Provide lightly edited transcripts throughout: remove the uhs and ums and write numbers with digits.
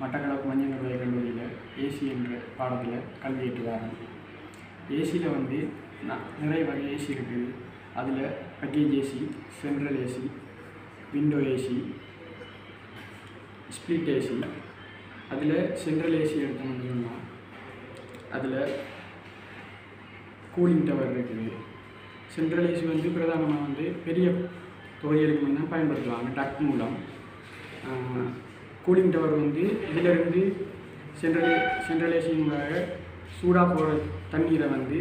மட்டக்களப்பு மஞ்சங்கரை கல்லூரியில் ஏசி என்ற பாடத்தில் கல்வி ஏற்றுவாங்க. ஏசியில் வந்து நிறைய வகை ஏசி இருக்குது. அதில் package AC, central AC, window AC, split AC. அதில் சென்ட்ரல் ஏசி எடுத்தோம்னா அதில் கூலிங் டவர் இருக்குது. சென்ட்ரல் ஏசி வந்து பிரதானமாக வந்து பெரிய தொகைகளுக்கு வந்து பயன்படுத்துவாங்க டக் மூலம். கூலிங் டவர் வந்து இதிலிருந்து சென்ட்ரல் ஏசியாக சூடாக போகிற தண்ணீரை வந்து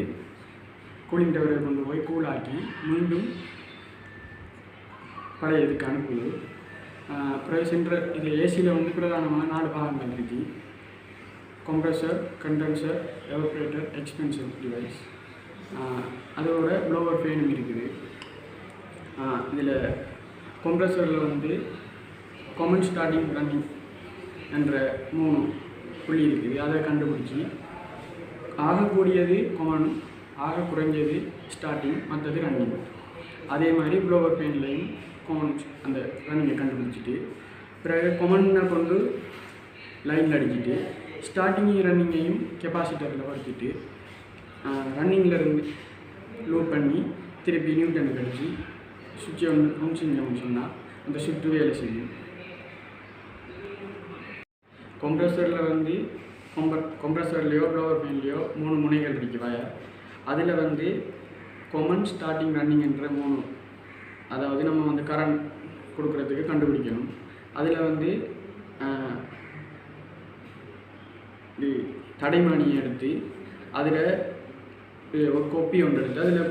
கூலிங் டவரை கொண்டு போய் கூலாக்கி மீண்டும் பழைய இதுக்கு அனுப்புது. அப்புறம் இது ஏசியில் வந்து பிரதானமாக 4 பாகங்கள் இருக்குது. Compressor, condenser, evaporator, expensive device. அதோட ப்ளோவர் ஃபேனும் இருக்குது. இதில் கம்ப்ரஸரில் வந்து காமன் ஸ்டார்டிங் ரன்னிங் என்ற 3 புள்ளி இருக்குது. அதை கண்டுபிடிச்சி ஆகக்கூடியது காமன், ஆக குறைஞ்சது ஸ்டார்டிங், மற்றது ரன்னிங். அதே மாதிரி ப்ளோவர் ஃபேன்லையும் காமன் அந்த ரன்னிங்கை கண்டுபிடிச்சிட்டு பிறகு காமனை கொண்டு லைனில் அடிச்சுட்டு ஸ்டார்டிங்கையும் ரன்னிங்கையும் கெப்பாசிட்டரில் வச்சுட்டு ரன்னிங்கில் லோட் பண்ணி திருப்பி நியூட்டனுக்கு அடித்து சுவிட்சை ஒன்று செஞ்சோம்னு சொன்னால் அந்த சுவிட்சு வேலை செய்யும். கம்ப்ரஸரில் வந்து கம்ப்ரஸர்லேயோ ப்ளோவர் ஃபேன்லேயோ 3 முனைகள் இருக்குது வயர். அதில் வந்து காமன், ஸ்டார்டிங், ரன்னிங் என்ற 3, அதாவது நம்ம வந்து கரண்ட் கொடுக்குறதுக்கு கண்டுபிடிக்கணும். அதில் வந்து தடைமானியை எடுத்து அதில் ஒரு கொப்பி ஒன்று எடுத்து அதில்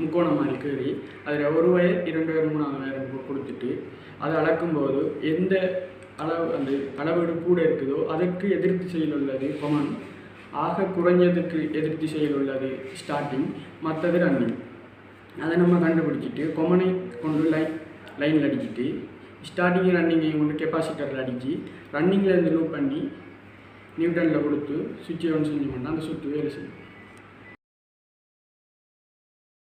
முக்கோணம் மாதிரி கீறி அதில் 1 வயர், 2 வயர், 3வது வயர் கொடுத்துட்டு அதை அளக்கும்போது எந்த அந்த அளவீடு கூட இருக்குதோ அதற்கு எதிர்த்து செயல் உள்ளது காமன், ஆக குறைஞ்சதுக்கு எதிர்த்து செயல் உள்ளது ஸ்டார்டிங், மற்றது ரன்னிங். அதை நம்ம கண்டுபிடிச்சிட்டு காமனை கொண்டு லைனில் அடிச்சுட்டு ஸ்டார்டிங் ரன்னிங்கையும் கொண்டு கெப்பாசிட்டரில் அடித்து ரன்னிங்கில் இருந்து லூப் பண்ணி நியூட்டனில் கொடுத்து சுவிட்சை ஒன்று செஞ்சு பண்ணால் அந்த சுற்று வேலை செய்யும்.